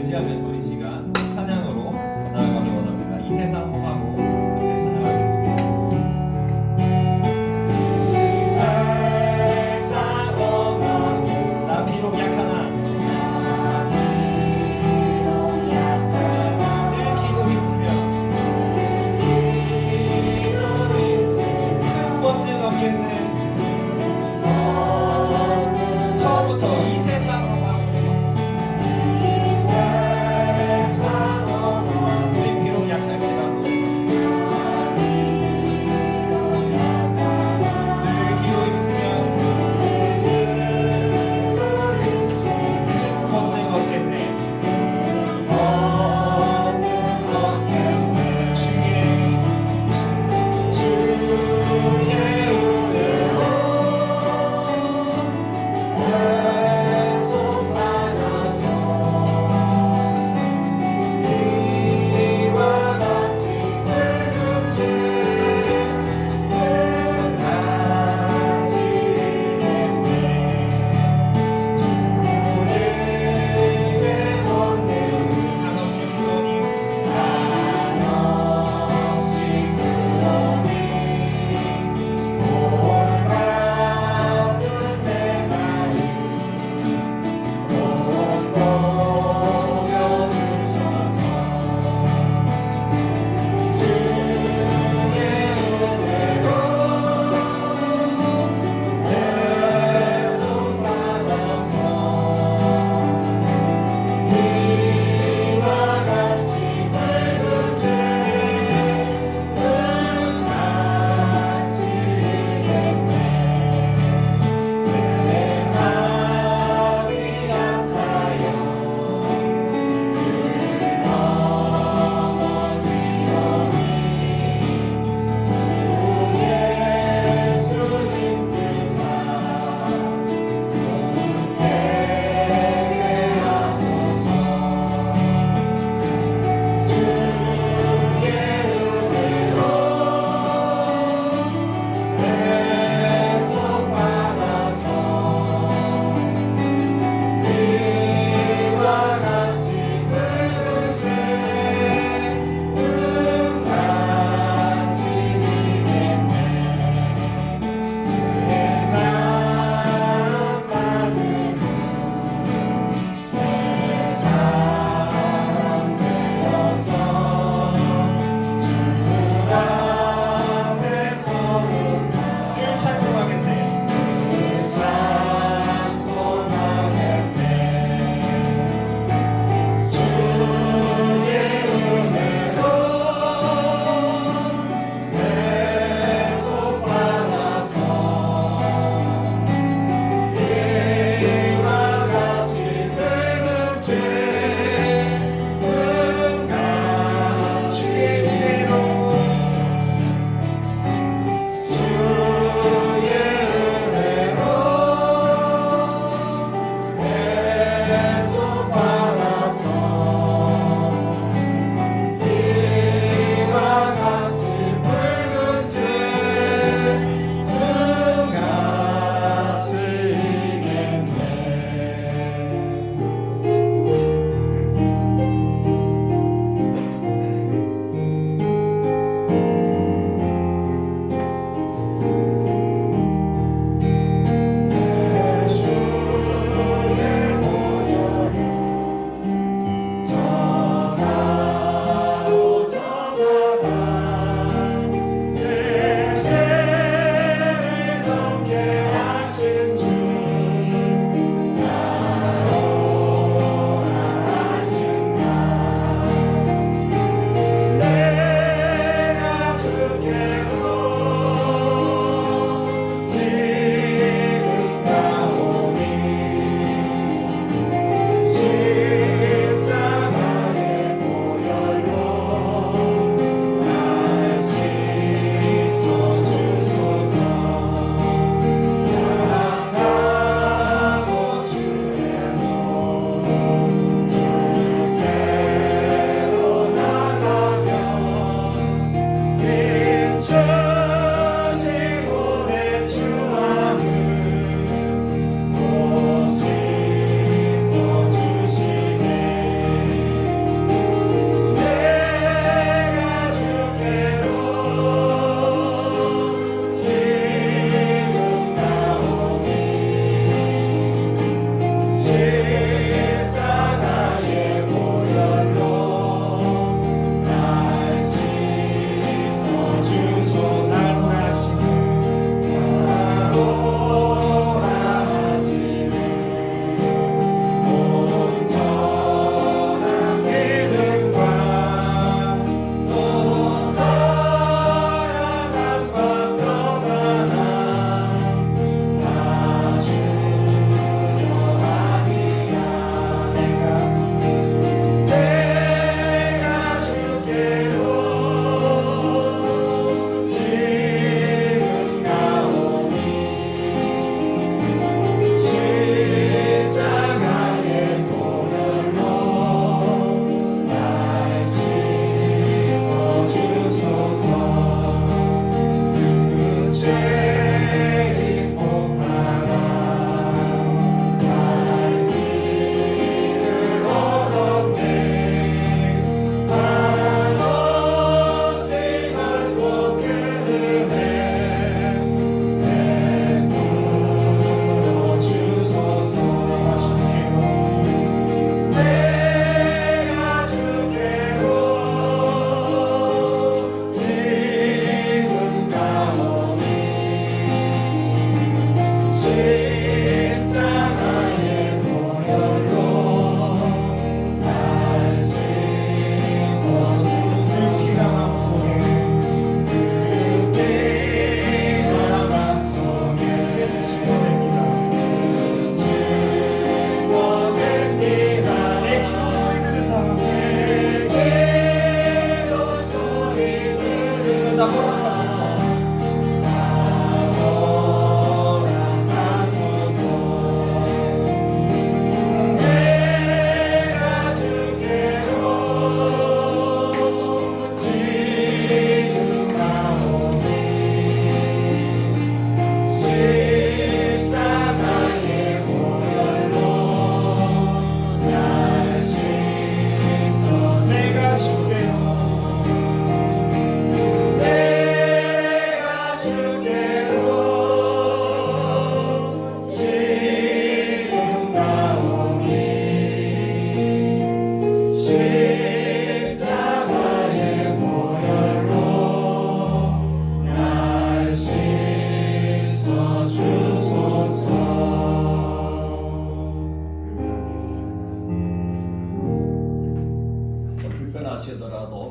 의지하면서 이 시간 찬양으로 나아가기 원합니다. 이 세상 허하고 함께 찬양하겠습니다. 이 세상 허하고 나 비록 약하나 늘 기도 힘쓰며 큰 권능 없겠네. 처음부터 이 세상 허하고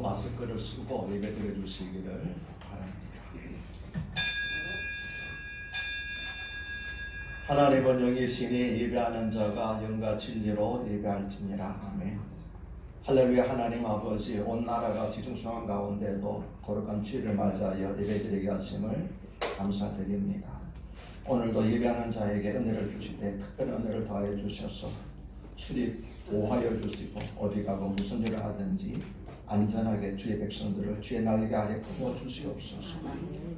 마스크를 쓰고 예배드려 주시기를 바랍니다. 하나님은 영이시니 예배하는 자가 영과 진리로 예배할지니라. 아멘. 할렐루야. 하나님 아버지, 온 나라가 뒤숭숭한 가운데도 거룩한 주일을 맞이하여 예배드리게 하심을 감사드립니다. 오늘도 예배하는 자에게 은혜를 주시되 특별한 은혜를 더하여 주셔서 출입 보호하여 주시고 어디 가고 무슨 일을 하든지 안전하게 주의 백성들을 주의 날개 아래 품어 주시옵소서.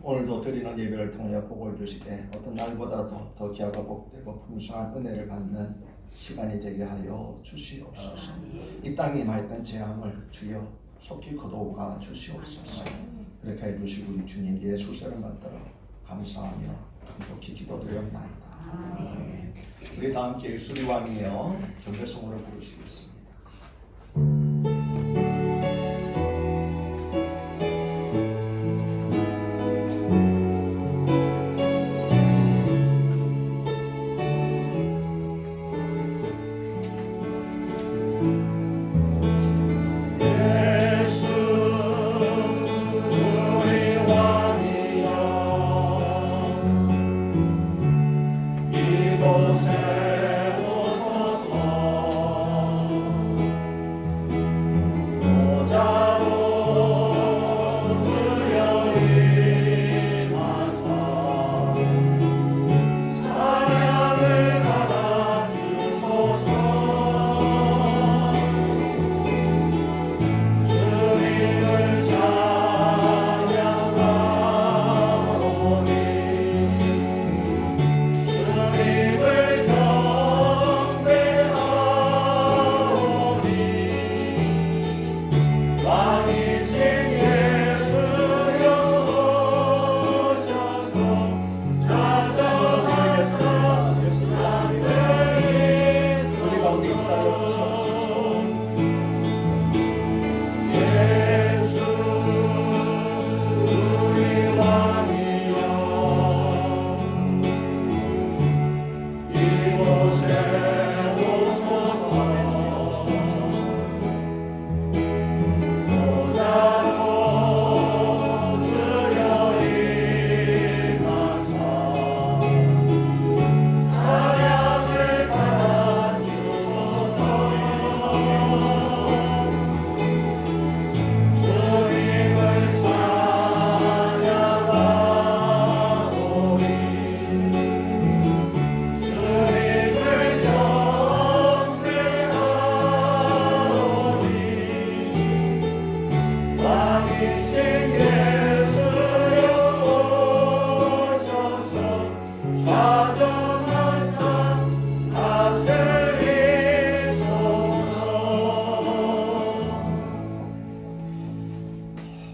오늘도 드리는 예배를 통하여 복을 주시되 어떤 날보다도 더 귀하고 복되고 풍성한 은혜를 받는 시간이 되게 하여 주시옵소서. 이 땅에 임하였던 재앙을 주여 속히 거두어 주시옵소서. 그렇게 해주시고 우리 주님 예수를 만들어 감사하며 간곡히 기도드렸나이다. 아멘. 우리 다 함께 예수의 왕이여 경배성으로 부르시겠습니다.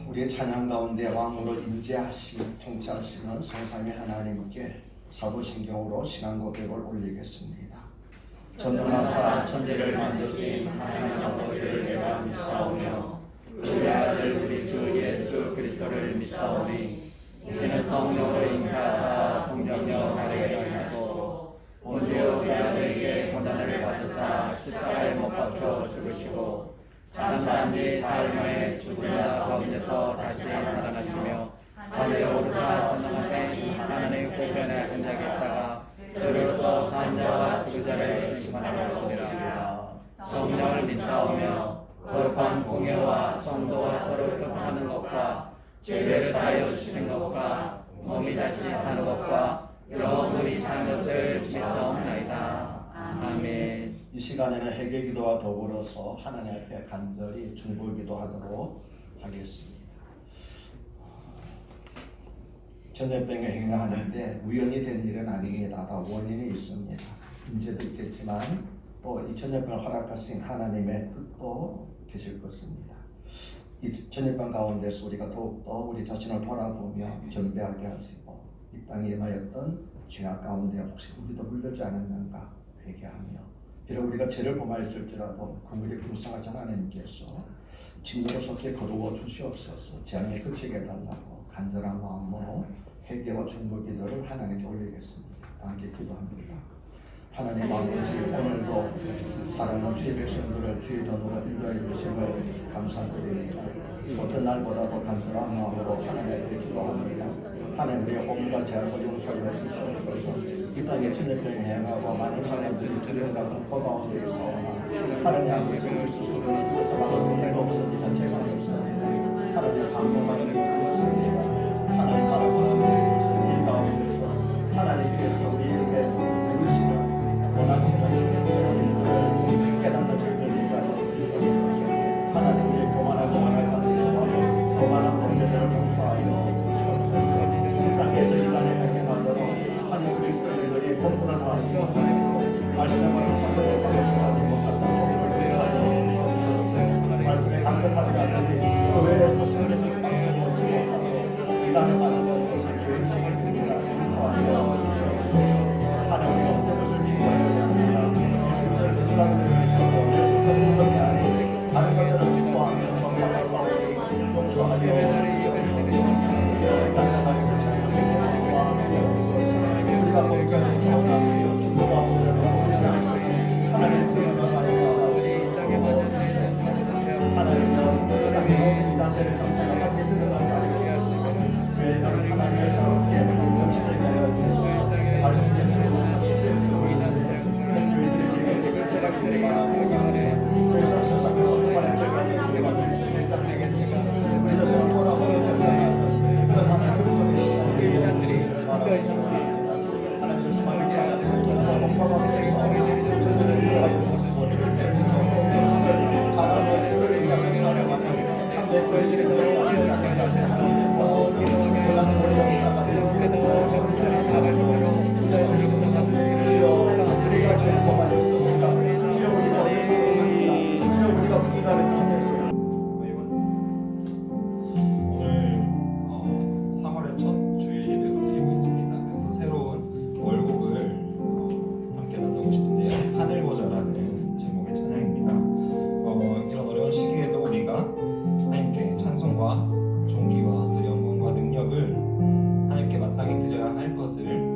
우리의 찬양 가운데 왕으로 임재하신 통치하시는 성삼위 하나님께 사도신경으로 신앙 고백을 올리겠습니다. 전능하사 천지를 만드신 하나님 아버지를 내가 믿사오며 그의 아들 우리 주 예수 그리스도를 믿사오니 이는 성령으로 잉태하사 동정녀 마리아에 하시고 본디오 빌라도에게 고난을 받으사 십자가에 못 박혀 죽으시고 장사한 지 사흘 만에 죽은 자 가운데서 다시 살아나시며 하늘에 오르사 전능하신 하나님의 보좌에 앉아 계시다가 저로서 산 자와 죽은 자를 심판하시리라. 성령을 믿사오며 거룩한 공예와 성도와 서로 교통하는 것과 죄를 사하여 주시는 것과 몸이 다시 사는 것과 영원히 사는 것을 믿사옵나이다. 아멘. 이 시간에는 회개기도와 더불어서 하나님 앞에 간절히 중보기도하도록 하겠습니다. 전염병에 행하는데 우연히 된 일은 아닙니다. 다 원인이 있습니다. 문제도 있겠지만 또 이 전염병을 허락하신 하나님의 뜻도 계실 것입니다. 이 전염병 가운데서 우리가 더욱더 우리 자신을 돌아보며 겸비하게 하시고 이 땅에 임하였던 죄악 가운데 혹시 우리도 물들지 않았는가 회개하며 비록 우리가 죄를 범하였을지라도 긍휼히 불쌍하신 하나님께서 진노로 속히 거두어 주시옵소서. 재앙에 그치게 해달라고 간절한 마음으로 회개와 중보 기도를 하나님께 올리겠습니다. 함께 기도합니다. 하나님 아버지, 오늘도 사랑하는 주의 백성들을 주의 전으로 인도해 주심을 감사드립니다. 어떤 날보다도 간절한 마음으로 하나님께 기도합니다. 하나님, 우리의 몸과 죄악을 용서하여 주시옵소서. 이 땅에 진흙병에 행하고 많은 사람들이 두려움과 공포 가운데 있사오나 하나님 아버지, 우리 스스로는 이것을 막을 권리가 없습니다. 재간이 없습니다. 하나님 방법만을 이끌었습니다. 하나님 바라보는 이 가운데서 하나님께서 우리에게 우리시는 원하시는 일들을 깨닫는 저희들에게 하여 주시옵소서. 하나님, 우리의 교만하고 완악한 죄와 교만한 범죄들을 용서하여 주시옵소서. 이 땅에 저희 간에 행행하도록 하나님 그리스도인들이 본분을 다하시고 말씀의 말을 선물을 받고 싶어하는 것 같다. 본분을 용서하여 주시옵소서. 말씀에 강력한 자들이 교회에서 신뢰를 방송 놓지 못하고 이단에 빠졌던 것을 교육시킬 줍니다. 용서하여 주시옵소서. 하나님, 우리가 어떤 것을 추구하고 있습니다. 예수님을 끝나게 되고 있어도 예수님을 믿음이 아닌 다른 것들을 추구하며 정말로 싸우니 용서하여 주시옵소서. 주여, 이 땅에 말고 잘못을 도와주시옵소서. 우리가 목표에서 나 주여 중도가 오늘도 우리 자신이 하나님의 그림을 말미암아 주여 도와주시옵소서. 하나님은 땅의 모든 이단들의 정체가 밖에 드러나게 하여 주시고 교회는 하나님의 새롭게 정신되게 하여 주셔서 말씀의 새로운 진리의 새로운 그런 교회들이 되게 되서 제가 기대 바라고 그래서 세상에서 수많은 결과를 우리가 결정되게 되시고 우리 자신을 돌아보는 결단하는 그런 하나님 그리스도의 시간이 되게 되시기를 바라옵니다. 하나님 수많은 사람들을 통과 공부하고 해서 저들을 이루어가는 모습을 하나님의 주를 위하여 살아가는 참된 그리스도인들과 믿자는 자들 하나님의 도와주는 원한 우리 역사가 이루어지는 것을 주여, 우리가 제일 고마웠습니다. 주여, 우리가 어렸습니다. 주여, 우리가 부인하지 못했습니다. 오늘 3월의 첫 주일 예배를 드리고 있습니다. 그래서 새로운 월곡을 함께 나누고 싶은데요. 하늘 보자라는 제목의 찬양입니다. 이런 어려운 시기에도 우리가 하나님께 찬송과 존귀와 또 영광과 능력을 하나님께 마땅히 드려야 할 것을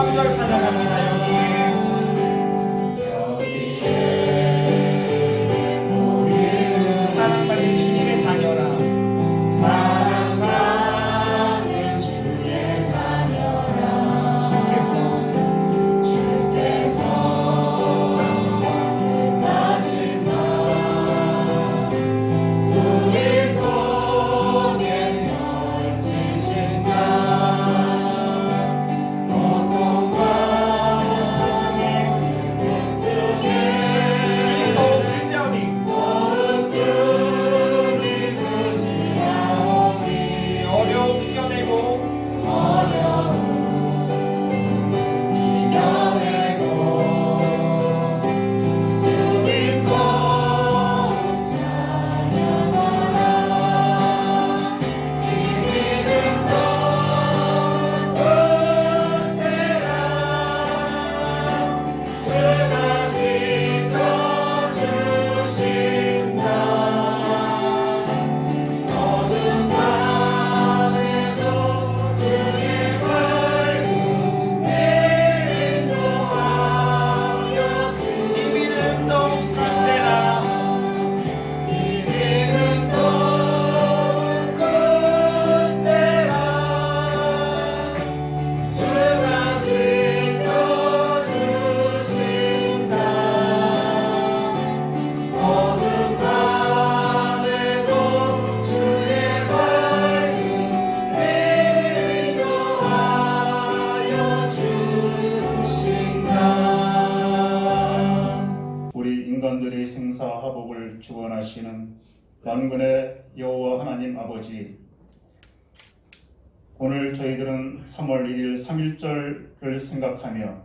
구절 찬양합니다. 우리는 사랑받는 주님의 자녀라. 사랑받는 주의 자녀라. 주께서 뜻하신 바 우리 통해 펼치신다. 고통과 슬픔 중에 주님 더욱 의지하오니 어려움 이겨내고 주님 더욱 찬양하라. 이 믿음 더욱 굳세라. 주가 지켜주신다. 어둠 밤에도 주의 밝은 내 인도하여 주. 이 믿음 더욱 굳세라. 이 믿음 더욱 굳세라. 주가 지켜주신다. 어둠 밤에도 주의 밝은 내 인도하여 주신다. 우리 인간들의 생사화복을 주관하시는 만군의 여호와 하나님 아버지, 오늘 저희들은 3월 1일 3.1절을 생각하며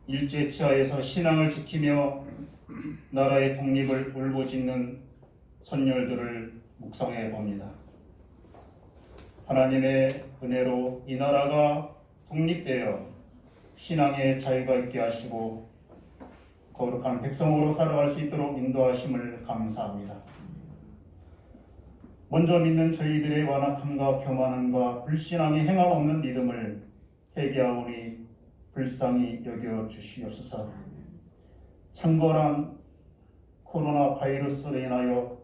일제치하에서 신앙을 지키며 나라의 독립을 울부짖는 선열들을 묵상해 봅니다. 하나님의 은혜로 이 나라가 독립되어 신앙의 자유가 있게 하시고 거룩한 백성으로 살아갈 수 있도록 인도하심을 감사합니다. 먼저 믿는 저희들의 완악함과 교만함과 불신앙이 행함없는 믿음을 회개하오니 불쌍히 여겨 주시옵소서. 창궐한 코로나 바이러스로 인하여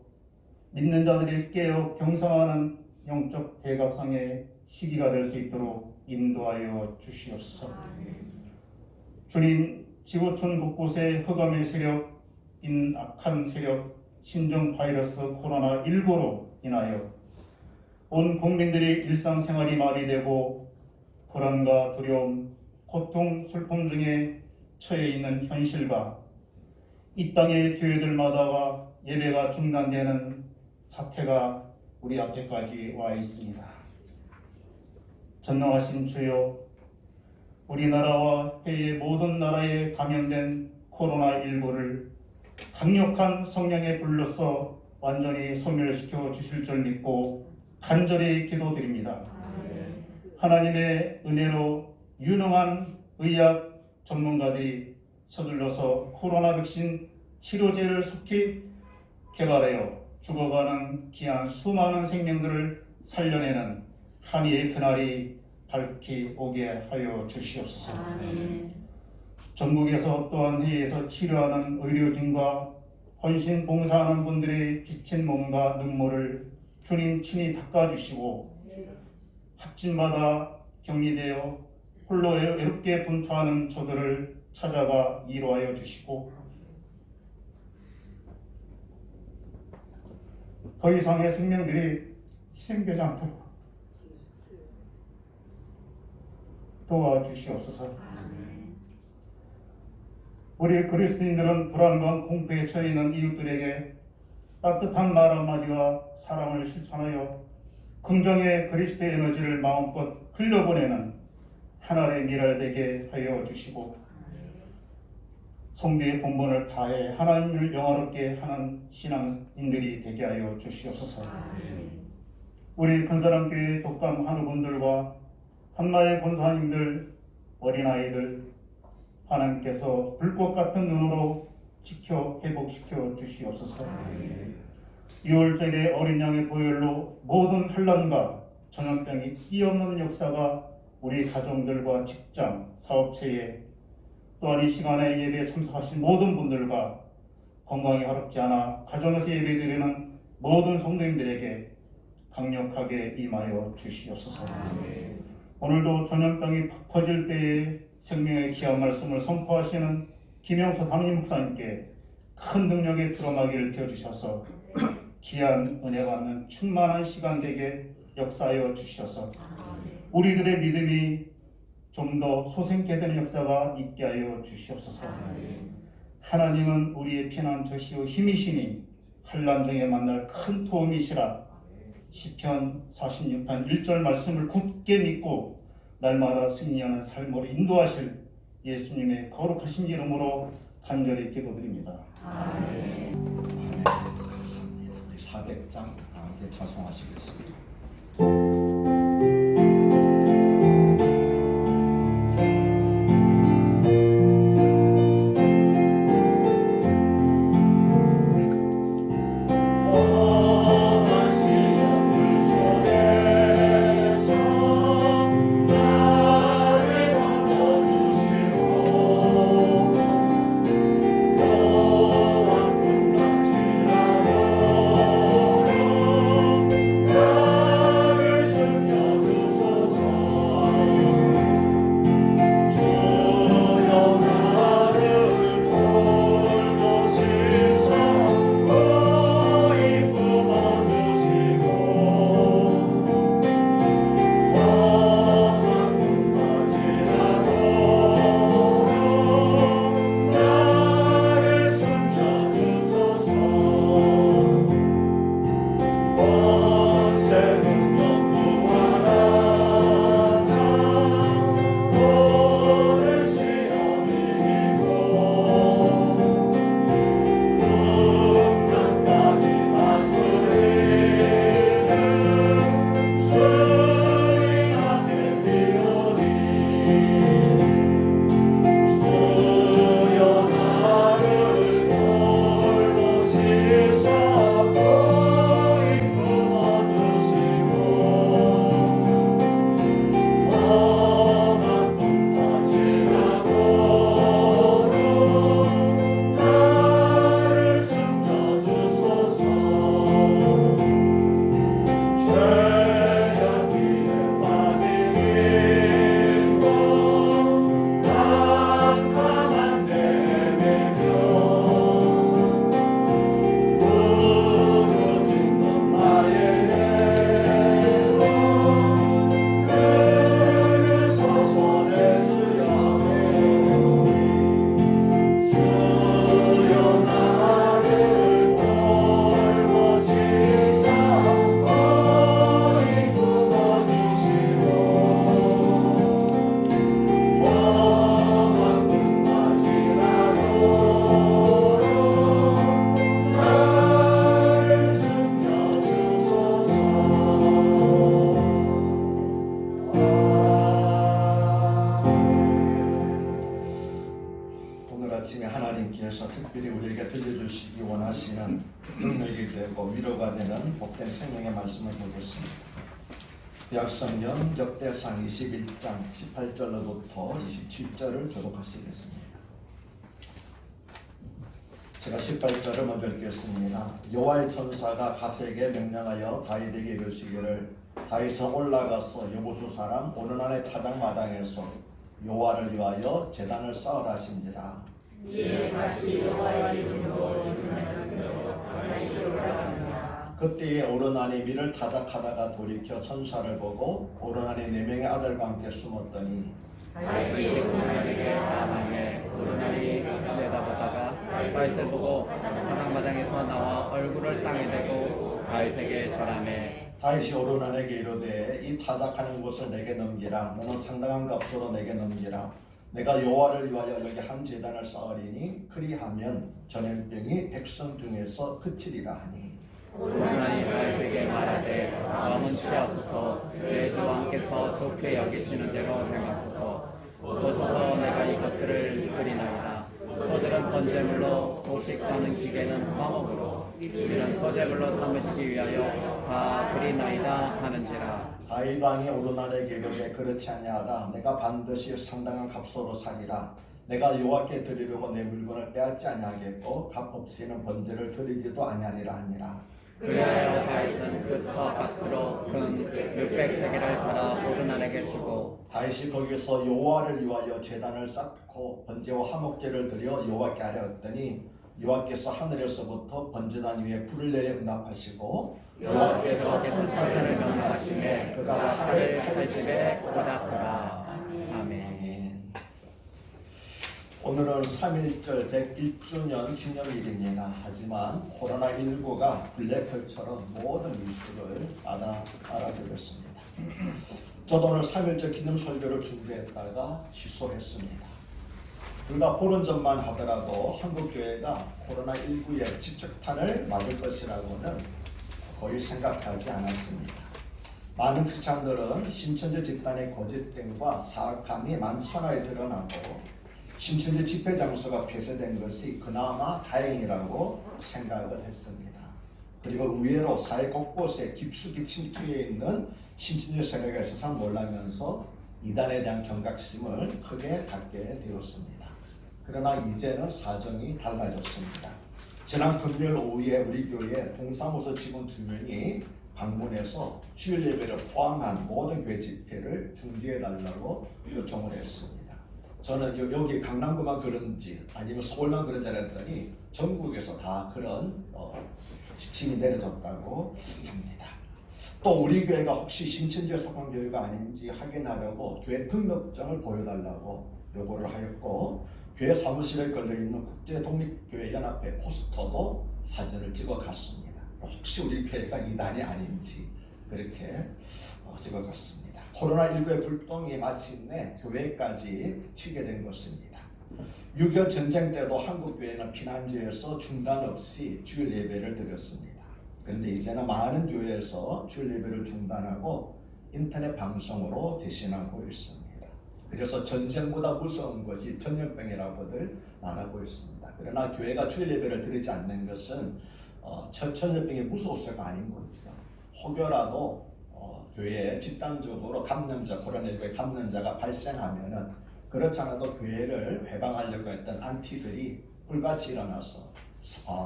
믿는 자들이 깨어 경성하는 영적 대각성의 시기가 될 수 있도록 인도하여 주시옵소서. 주님, 지구촌 곳곳에 흑암의 세력인 악한 세력 신종 바이러스 코로나19로 인하여 온 국민들이 일상생활이 마비되고 불안과 두려움, 고통, 슬픔 중에 처해 있는 현실과 이 땅의 교회들마다가 예배가 중단되는 사태가 우리 앞에까지 와 있습니다. 전능하신 주여, 우리나라와 해외 모든 나라에 감염된 코로나19를 강력한 성령의 불로써 완전히 소멸시켜 주실 줄 믿고 간절히 기도드립니다. 하나님의 은혜로 유능한 의학 전문가들이 서둘러서 코로나 백신 치료제를 속히 개발하여 죽어가는 귀한 수많은 생명들을 살려내는 한의의 그날이 밝히 오게 하여 주시옵소서. 전국에서 또한 해외에서 치료하는 의료진과 헌신 봉사하는 분들의 지친 몸과 눈물을 주님 친히 닦아주시고 확진받아 격리되어 홀로 외롭게 분투하는 저들을 찾아가 위로하여 주시고 더 이상의 생명들이 희생되지 않도록 도와주시옵소서. 우리 그리스도인들은 불안과 공포에 처해 있는 이웃들에게 따뜻한 말 한마디와 사랑을 실천하여 긍정의 그리스도의 에너지를 마음껏 흘려보내는 하나의 미랄 되게 하여 주시고 성도의 본분을 다해 하나님을 영화롭게 하는 신앙인들이 되게 하여 주시옵소서. 우리 근사람교회 독감 한우분들과 한나의 권사님들, 어린아이들 하나님께서 불꽃 같은 눈으로 지켜 회복시켜 주시옵소서. 6월절의 어린 양의 보혈로 모든 환난과 전염병이 이 없는 역사가 우리 가정들과 직장, 사업체에 또한 이 시간에 예배에 참석하신 모든 분들과 건강이 허락지 않아 가정에서 예배드리는 모든 성도님들에게 강력하게 임하여 주시옵소서. 오늘도 전염병이 팍 퍼질 때에 생명의 귀한 말씀을 선포하시는 김영서 담임 목사님께 큰 능력의 드러나기를 켜주셔서 귀한 은혜 받는 충만한 시간 되게 역사하여 주셔서 우리들의 믿음이 좀 더 솟게 되는 역사가 있게 하여 주시옵소서. 하나님은 우리의 피난처시오 힘이시니 환난중에 만날 큰 도움이시라. 시편 46편 1절 말씀을 굳게 믿고 날마다 승리하는 삶으로 인도하실 예수님의 거룩하신 이름으로 간절히 기도드립니다. 아멘. 감사합니다. 우리 400장 함께 찬송하시겠습니다. 원하시는 능력이 되고 위로가 되는 복된 생명의 말씀을 보겠습니다. 구약성경 역대상 21장 18절로부터 27절을 교독하시겠습니다. 제가 18절을 먼저 읽겠습니다. 여호와의 천사가 갓에게 명령하여 다윗에게 이르시기를 다윗은 올라가서 여부수 사람 오르난의 타작마당에서 여호와를 위하여 제단을 쌓으라 하신지라. 이에 다시 여호와의 이름으로 이름하여 다시 올라갑니다. 그때에 오르난이 밀을 타작하다가 돌이켜 천사를 보고 오르난이 4명의 아들과 함께 숨었더니 다시 오르난에게 나아가매 오르난이 내다보다가 다윗을 보고 타작마당에서 나와 얼굴을 땅에 대고 다윗에게 절하매 다윗이 오르난에게 이르되 이 타작하는 곳을 내게 넘기라. 너는 상당한 값으로 내게 넘기라. 내가 여호와를 위하여 여기 한 제단을 쌓으리니 그리하면 전염병이 백성 중에서 그치리라 하니 오르난이 다윗에게 말하되 마음은 취하소서 내 주 왕께서 좋게 여기시는 대로 행하소서. 보소서 내가 이것들을 이끌이나이다. 소들은 번제물로 곡식하는 기계는 화목으로 이는 소제물로 삼으시기 위하여 다 드리나이다 하는지라. 다윗 왕이 오르날의 계곡에 그렇지 아니하다. 내가 반드시 상당한 값으로 사리라. 내가 여호와께 드리려고 내 물건을 빼앗지 아니하겠고 값 없이는 번제를 드리지도 아니하리라 하니라. 그리하여 다윗은 그 터 값으로 금 600세겔을 팔아 오르날에게 주고 다윗이 거기서 여호와를 위하여 제단을 쌓고 번제와 화목제를 드려 여호와께 하였더니 여호와께서 하늘에서부터 번제단 위에 불을 내려 응답하시고 여호와께서 천사들을 명하시매 그가 칼을 칼집에 꽂았더라. 아멘. 아멘. 오늘은 3.1절 101주년 기념일입니다. 하지만 코로나19가 블랙홀처럼 모든 이슈를 알아들였습니다. 저도 오늘 3.1절 기념 설교를 준비했다가 취소했습니다. 그러나 그런 점만 하더라도 한국교회가 코로나19의 직격탄을 맞을 것이라고는 거의 생각하지 않았습니다. 많은 크리스찬들은 신천지 집단의 거짓됨과 사악함이 만천하에 드러나고 신천지 집회 장소가 폐쇄된 것이 그나마 다행이라고 생각을 했습니다. 그리고 의외로 사회 곳곳에 깊숙이 침투해 있는 신천지 세력에 세상 놀라면서 이단에 대한 경각심을 크게 갖게 되었습니다. 그러나 이제는 사정이 달라졌습니다. 지난 금요일 오후에 우리 교회 동사무소 직원 2명이 방문해서 주일 예배를 포함한 모든 교회 집회를 중지해달라고 요청을 했습니다. 저는 여기 강남구만 그런지 아니면 서울만 그런지 알았더니 전국에서 다 그런 지침이 내려졌다고 합니다. 또 우리 교회가 혹시 신천지에 속한 교회가 아닌지 확인하려고 교회 등록증을 보여달라고 요구를 하였고 교회 사무실에 걸려있는 국제독립교회연합회 포스터도 사진을 찍어 갔습니다. 혹시 우리 교회가 이단이 아닌지 그렇게 찍어 갔습니다. 코로나19의 불똥이 마침내 교회까지 튀게 된 것입니다. 6.25 전쟁 때도 한국교회는 피난지에서 중단 없이 주일 예배를 드렸습니다. 그런데 이제는 많은 교회에서 주일 예배를 중단하고 인터넷 방송으로 대신하고 있습니다. 그래서 전쟁보다 무서운 것이 전염병이라고들 말하고 있습니다. 그러나 교회가 주일 예배를 드리지 않는 것은 전염병이 무서워서가 아닌 거죠. 혹여라도 교회에 집단적으로 코로나19의 감염자가 발생하면은 그렇지 않아도 교회를 회방하려고 했던 안티들이 불같이 일어나서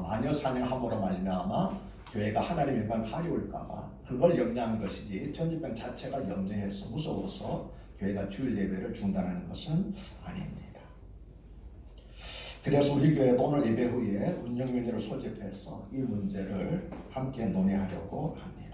마녀 사냥함으로 말미암아 교회가 하나님의 영광 가려울까봐 그걸 염려한 것이지 전염병 자체가 염려해서 무서워서 교회가 주일 예배를 중단하는 것은 아닙니다. 그래서 우리 교회도 오늘 예배 후에 운영위원회를 소집해서 이 문제를 함께 논의하려고 합니다.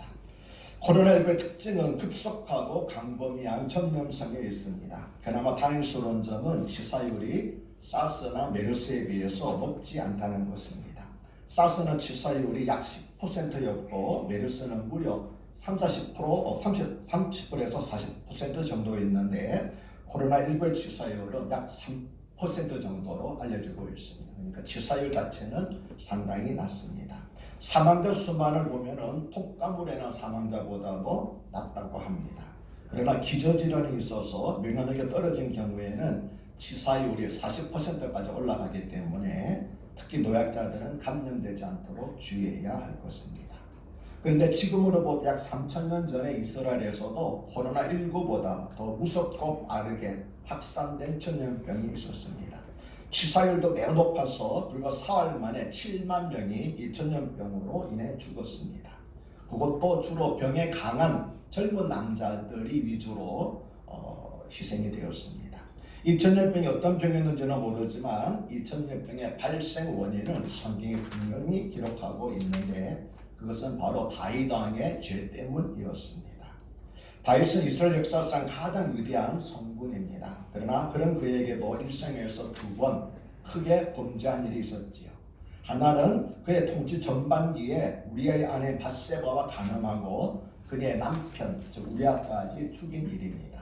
코로나19의 특징은 급속하고 강범위한 전염성에 있습니다. 그나마 다행스러운 점은 치사율이 사스나 메르스에 비해서 높지 않다는 것입니다. 사스는 치사율이 약 10%였고 메르스는 무려 30%에서 40% 정도 있는데 코로나19의 치사율은 약 3% 정도로 알려지고 있습니다. 그러니까 치사율 자체는 상당히 낮습니다. 사망자 수만을 보면은 톡감으로 인한 사망자보다도 낮다고 합니다. 그러나 기저질환이 있어서 면역력이 떨어진 경우에는 치사율이 40%까지 올라가기 때문에 특히 노약자들은 감염되지 않도록 주의해야 할 것입니다. 그런데 지금으로부터 약 3,000년 전에 이스라엘에서도 코로나19보다 더 무섭고 빠르게 확산된 전염병이 있었습니다. 치사율도 매우 높아서 불과 4월 만에 7만 명이 이 전염병으로 인해 죽었습니다. 그것도 주로 병에 강한 젊은 남자들이 위주로 희생이 되었습니다. 이 전염병이 어떤 병이었는지는 모르지만 이 전염병의 발생 원인은 성경이 분명히 기록하고 있는데 그것은 바로 다윗 왕의 죄 때문이었습니다. 다윗은 이스라엘 역사상 가장 위대한 성군입니다. 그러나 그런 그에게도 일생에서 2번 크게 범죄한 일이 있었지요. 하나는 그의 통치 전반기에 우리아의 아내 밧세바와 간음하고 그의 남편 즉 우리아까지 죽인 일입니다.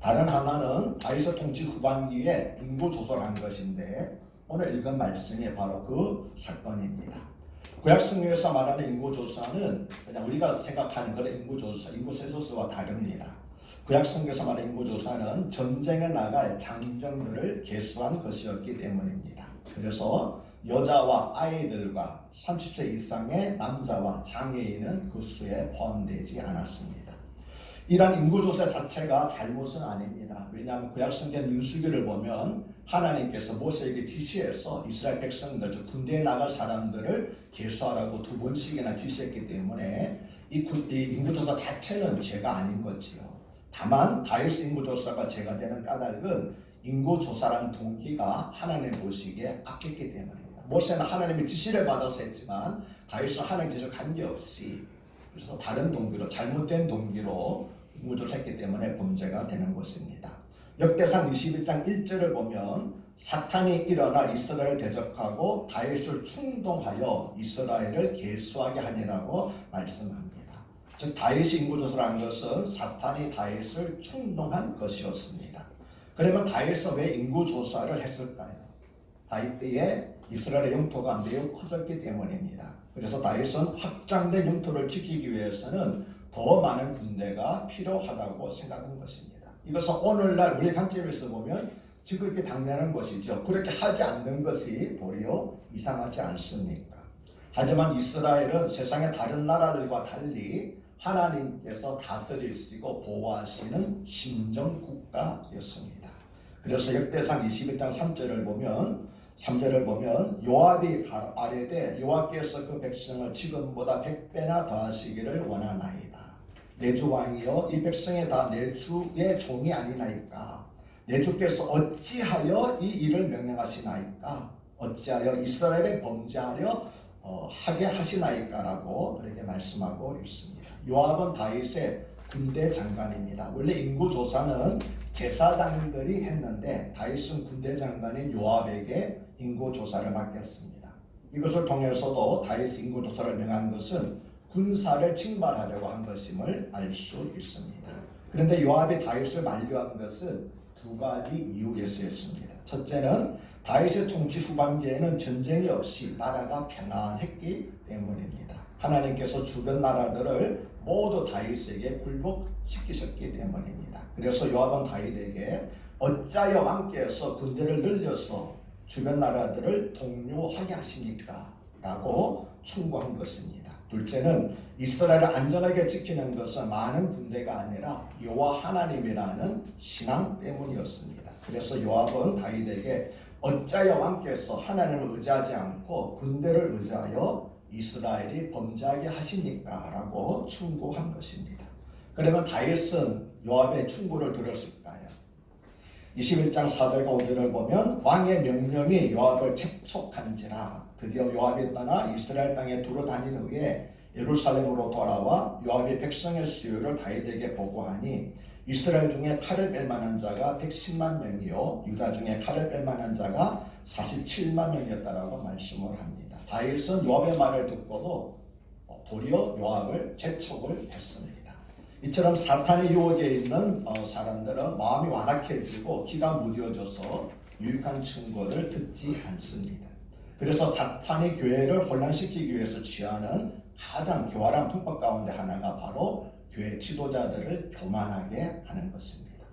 다른 하나는 다윗의 통치 후반기에 인구 조사를 한 것인데 오늘 읽은 말씀이 바로 그 사건입니다. 구약성경에서 말하는 인구조사는 그냥 우리가 생각하는 그런 인구조사, 인구센서스와 다릅니다. 구약성경에서 말하는 인구조사는 전쟁에 나갈 장정들을 계수한 것이었기 때문입니다. 그래서 여자와 아이들과 30세 이상의 남자와 장애인은 그 수에 포함되지 않았습니다. 이러한 인구조사 자체가 잘못은 아닙니다. 왜냐하면 구약성경 민수기를 보면 하나님께서 모세에게 지시해서 이스라엘 백성들, 즉 군대에 나갈 사람들을 계수하라고 2번씩이나 지시했기 때문에 이 인구조사 자체는 죄가 아닌 거지요. 다만 다윗 인구조사가 죄가 되는 까닭은 인구조사라는 동기가 하나님 보시기에 악했기 때문입니다. 모세는 하나님의 지시를 받아서 했지만 다윗은 하나님 지시와 관계없이, 그래서 다른 동기로, 잘못된 동기로 인구조사했기 때문에 범죄가 되는 것입니다. 역대상 21장 1절을 보면 사탄이 일어나 이스라엘을 대적하고 다윗을 충동하여 이스라엘을 계수하게 하니라고 말씀합니다. 즉 다윗이 인구조사라는 것은 사탄이 다윗을 충동한 것이었습니다. 그러면 다윗은 왜 인구조사를 했을까요? 다윗 때에 이스라엘의 영토가 매우 커졌기 때문입니다. 그래서 다윗은 확장된 영토를 지키기 위해서는 더 많은 군대가 필요하다고 생각한 것입니다. 이것은 오늘날 우리 관점에서 보면 지금 이렇게 당연한 것이죠. 그렇게 하지 않는 것이 도리어 이상하지 않습니까? 하지만 이스라엘은 세상의 다른 나라들과 달리 하나님께서 다스리시고 보호하시는 신정국가였습니다. 그래서 역대상 21장 3절을 보면 요압이 아뢰되 여호와께서 그 백성을 지금보다 100배나 더하시기를 원하나이다. 내 주 왕이여 이 백성이 다 내 주의 종이 아니나이까. 내 주께서 어찌하여 이 일을 명령하시나이까. 어찌하여 이스라엘에 범죄하려 하게 하시나이까라고 그렇게 말씀하고 있습니다. 요압은 다윗의 군대 장관입니다. 원래 인구조사는 제사장들이 했는데 다윗은 군대 장관인 요압에게 인구조사를 맡겼습니다. 이것을 통해서도 다윗 인구조사를 명한 것은 군사를 징발하려고 한 것임을 알 수 있습니다. 그런데 요압이 다윗을 만류한 것은 2가지 이유에서였습니다. 첫째는 다윗의 통치 후반기에는 전쟁이 없이 나라가 평안했기 때문입니다. 하나님께서 주변 나라들을 모두 다윗에게 굴복시키셨기 때문입니다. 그래서 요압은 다윗에게 어찌하여 왕께서 군대를 늘려서 주변 나라들을 동요하게 하시니까 라고 충고한 것입니다. 둘째는 이스라엘을 안전하게 지키는 것은 많은 군대가 아니라 여호와 하나님이라는 신앙 때문이었습니다. 그래서 요압은 다윗에게 어찌하여 왕께서 하나님을 의지하지 않고 군대를 의지하여 이스라엘이 범죄하게 하시니까 라고 충고한 것입니다. 그러면 다윗은 요압의 충고를 들었을까요? 21장 4절과 5절을 보면 왕의 명령이 요압을 책촉한지라 드디어 요압이 떠나 이스라엘 땅에 두루 다닌 후에 예루살렘으로 돌아와 요압이 백성의 수요를 다윗에게 보고하니 이스라엘 중에 칼을 뺄 만한 자가 110만 명이요 유다 중에 칼을 뺄 만한 자가 47만 명이었다라고 말씀을 합니다. 다윗은 요압의 말을 듣고도 도리어 요압을 재촉을 했습니다. 이처럼 사탄의 유혹에 있는 사람들은 마음이 완악해지고 기가 무뎌져서 유익한 충고를 듣지 않습니다. 그래서 사탄이 교회를 혼란시키기 위해서 취하는 가장 교활한 phương法 가운데 하나가 바로 교회 지도자들을 교만하게 하는 것입니다.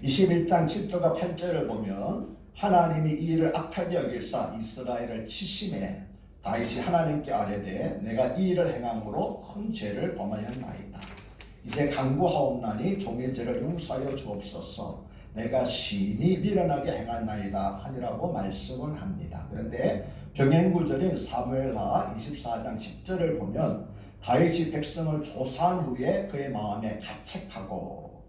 21장 7절과 8절을 보면 하나님이 이 일을 악하게 여기사 이스라엘을 치심해 다윗이 하나님께 아뢰되 내가 이 일을 행함으로 큰 죄를 범하였나이다. 이제 간구하옵나니 종의 죄를 용서하여 주옵소서. 내가 심히 미련하게 행하나이다 하니라고 말씀을 합니다. 그런데 병행구절인 사무엘하 24장 10절을 보면 다윗이 백성을 조사한 후에 그의 마음에 가책하고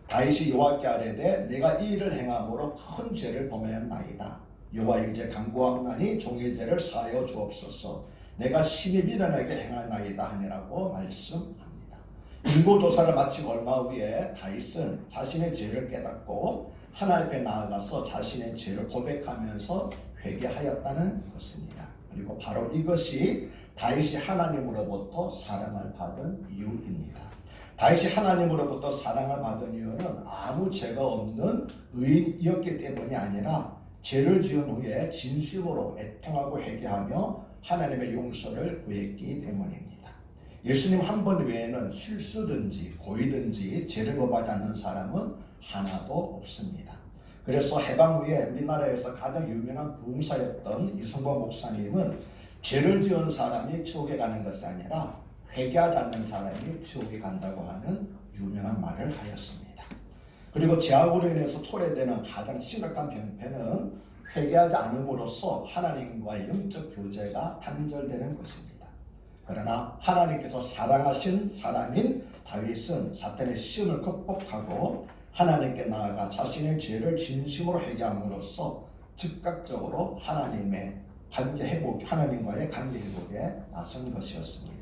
다윗이 여호와께 아뢰되 내가 이 일을 행함으로 큰 죄를 범하였나이다. 여호와여 이제 간구하옵나니 종의 죄를 사하여 주옵소서. 내가 심히 미련하게 행하나이다 하니라고 말씀합니다. 인구조사를 마치고 얼마 후에 다윗은 자신의 죄를 깨닫고 하나님 앞에 나아가서 자신의 죄를 고백하면서 회개하였다는 것입니다. 그리고 바로 이것이 다윗이 하나님으로부터 사랑을 받은 이유입니다. 다윗이 하나님으로부터 사랑을 받은 이유는 아무 죄가 없는 의인이었기 때문이 아니라 죄를 지은 후에 진심으로 애통하고 회개하며 하나님의 용서를 구했기 때문입니다. 예수님 한 번 외에는 실수든지 고의든지 죄를 범하지 않는 사람은 하나도 없습니다. 그래서 해방 후에 우리나라에서 가장 유명한 부흥사였던 이승범 목사님은 죄를 지은 사람이 지옥에 가는 것이 아니라 회개하지 않는 사람이 지옥에 간다고 하는 유명한 말을 하였습니다. 그리고 죄악으로 인해서 초래되는 가장 심각한 병폐는 회개하지 않음으로써 하나님과의 영적 교제가 단절되는 것입니다. 그러나 하나님께서 사랑하신 사람인 다윗은 사탄의 시험을 극복하고 하나님께 나아가 자신의 죄를 진심으로 회개함으로써 즉각적으로 하나님과의 관계 회복에 나선 것이었습니다.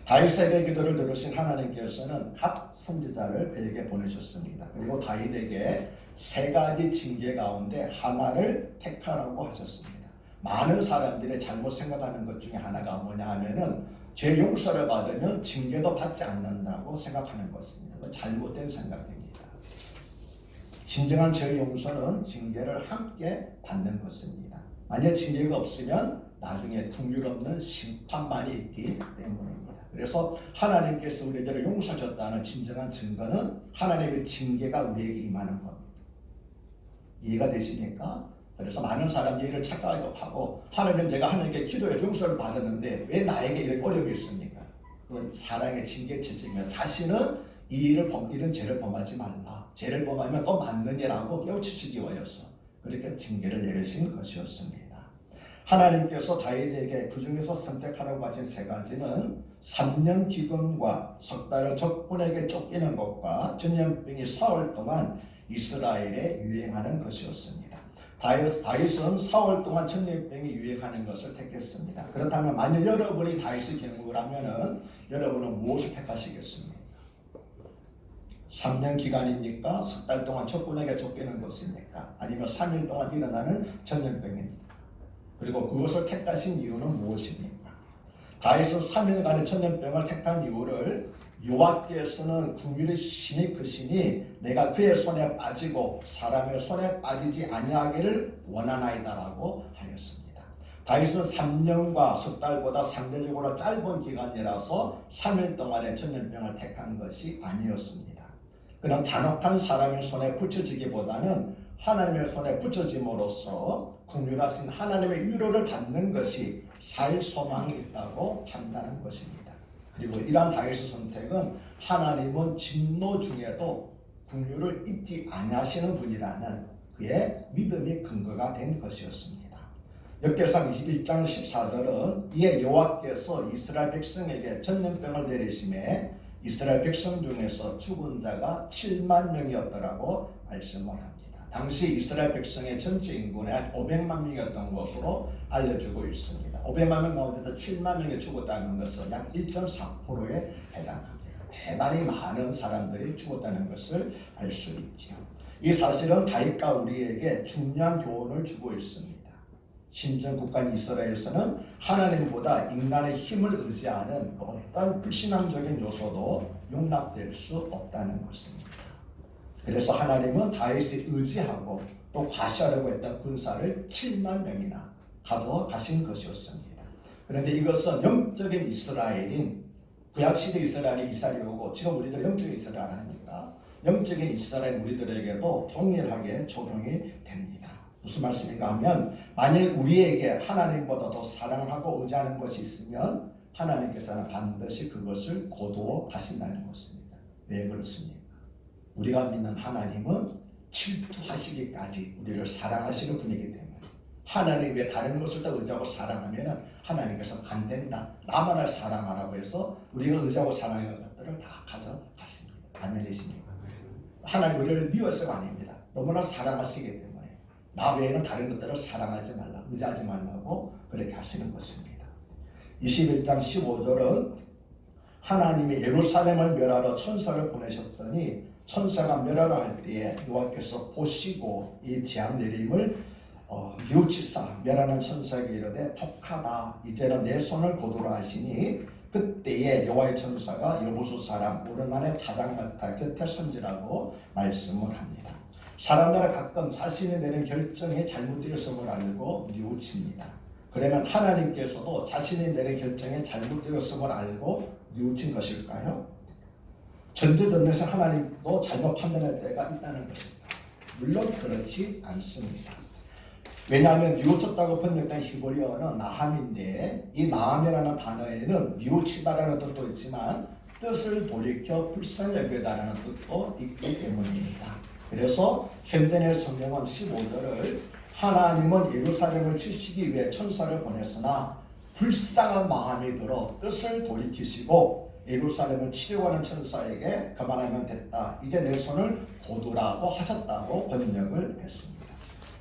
다윗의 기도를 들으신 하나님께서는 각 선지자를 그에게 보내셨습니다. 그리고 다윗에게 3가지 징계 가운데 하나를 택하라고 하셨습니다. 많은 사람들이 잘못 생각하는 것 중에 하나가 뭐냐 하면은 죄 용서를 받으면 징계도 받지 않는다고 생각하는 것입니다. 잘못된 생각입니다. 진정한 죄 용서는 징계를 함께 받는 것입니다. 만약 징계가 없으면 나중에 긍휼없는 심판만이 있기 때문입니다. 그래서 하나님께서 우리들을 용서하셨다는 진정한 증거는 하나님의 징계가 우리에게 임하는 겁니다. 이해가 되십니까? 그래서 많은 사람들이 이를 착각하고 하고 하나님 제가 하나님께 기도해 용서를 받았는데 왜 나에게 이런 어려움이 있습니까? 그건 사랑의 징계체제이며 다시는 이런 죄를 범하지 말라. 죄를 범하면 또 맞느니라고 깨우치시기 위하여서 그렇게 징계를 내리신 것이었습니다. 하나님께서 다윗에게 그 중에서 선택하라고 하신 3가지는 3년 기근과 석 달을 적군에게 쫓기는 것과 전염병이 4월 동안 이스라엘에 유행하는 것이었습니다. 다윗은 4월 동안 전염병이 유행하는 것을 택했습니다. 그렇다면 만약 여러분이 다윗의 경험을 하면은 여러분은 무엇을 택하시겠습니까? 3년 기간입니까? 석 달 동안 적군에게 쫓기는 것입니까? 아니면 3일 동안 일어나는 전염병입니까? 그리고 그것을 택하신 이유는 무엇입니까? 다윗은 3일간의 전염병을 택한 이유를 여호와께서는 긍휼의 신이 크시니 내가 그의 손에 빠지고 사람의 손에 빠지지 아니하기를 원하나이다라고 하였습니다. 다윗은 3년과 석 달보다 상대적으로 짧은 기간이라서 3일 동안의 전염병을 택한 것이 아니었습니다. 그냥 잔혹한 사람의 손에 붙여지기보다는 하나님의 손에 붙여짐으로써 긍휼하신 하나님의 위로를 받는 것이 살 소망이 있다고 판단한 것입니다. 그리고 이러한 다윗의 선택은 하나님은 진노 중에도 긍휼을 잊지 아니하시는 분이라는 그의 믿음이 근거가 된 것이었습니다. 역대상 21장 14절은 이에 여호와께서 이스라엘 백성에게 전염병을 내리심에 이스라엘 백성 중에서 죽은 자가 7만 명이었더라고 말씀을 합니다. 당시 이스라엘 백성의 전체 인구는 약 500만 명이었던 것으로 알려지고 있습니다. 500만 명 가운데서 7만 명이 죽었다는 것은 약 1.4%에 해당합니다. 대단히 많은 사람들이 죽었다는 것을 알 수 있죠. 이 사실은 다윗과 우리에게 중요한 교훈을 주고 있습니다. 신전 국가인 이스라엘에서는 하나님보다 인간의 힘을 의지하는 어떤 불신앙적인 요소도 용납될 수 없다는 것입니다. 그래서 하나님은 다윗이 의지하고 또 과시하려고 했던 군사를 7만 명이나 가져가신 것이었습니다. 그런데 이것은 영적인 이스라엘인 구약시대 이스라엘이 이스라엘이 오고 지금 우리들 영적인 이스라엘 아닙니까? 영적인 이스라엘 우리들에게도 동일하게 적용이 됩니다. 무슨 말씀인가 하면 만일 우리에게 하나님보다 더 사랑을 하고 의지하는 것이 있으면 하나님께서는 반드시 그것을 거두어 가신다는 것입니다. 왜 그렇습니까? 우리가 믿는 하나님은 질투하시기까지 우리를 사랑하시는 분이기 때문에 하나님 외에 다른 것을 다 의지하고 사랑하면 하나님께서 안 된다. 나만을 사랑하라고 해서 우리가 의지하고 사랑하는 것들을 다 가져가십니다. 안 밀리십니까? 하나님 우리를 미워서가 아닙니다. 너무나 사랑하시기 때문에 나 외에는 다른 것들을 사랑하지 말라, 의지하지 말라고 그렇게 하시는 것입니다. 21장 15절은 하나님이 예루살렘을 멸하러 천사를 보내셨더니 천사가 멸하러 할 때에 여호와께서 보시고 이 재앙 내림을 뉘우치사 멸하는 천사에게 이르되 족하다 이제는 내 손을 거두라 하시니 그때에 여호와의 천사가 여부수 사람 오르만의 타장 같아 곁에 선지라고 말씀을 합니다. 사람들은 가끔 자신이 내는 결정이 잘못되었음을 알고 뉘우칩니다. 그러면 하나님께서도 자신이 내는 결정이 잘못되었음을 알고 뉘우친 것일까요? 전제전에서 하나님도 잘못 판단할 때가 있다는 것입니다. 물론 그렇지 않습니다. 왜냐하면 뉘우쳤다고 번역된 히브리어는 나함인데 이 나함이라는 단어에는 뉘우치다라는 뜻도 있지만 뜻을 돌이켜 불쌍히 여기다라는 뜻도 있기 때문입니다. 그래서 현대의 성경은 15절을 하나님은 예루살렘을 치시기 위해 천사를 보냈으나 불쌍한 마음이 들어 뜻을 돌이키시고 예루살렘을 치려고 하는 천사에게 그만하면 됐다. 이제 내 손을 거두라고 하셨다고 번역을 했습니다.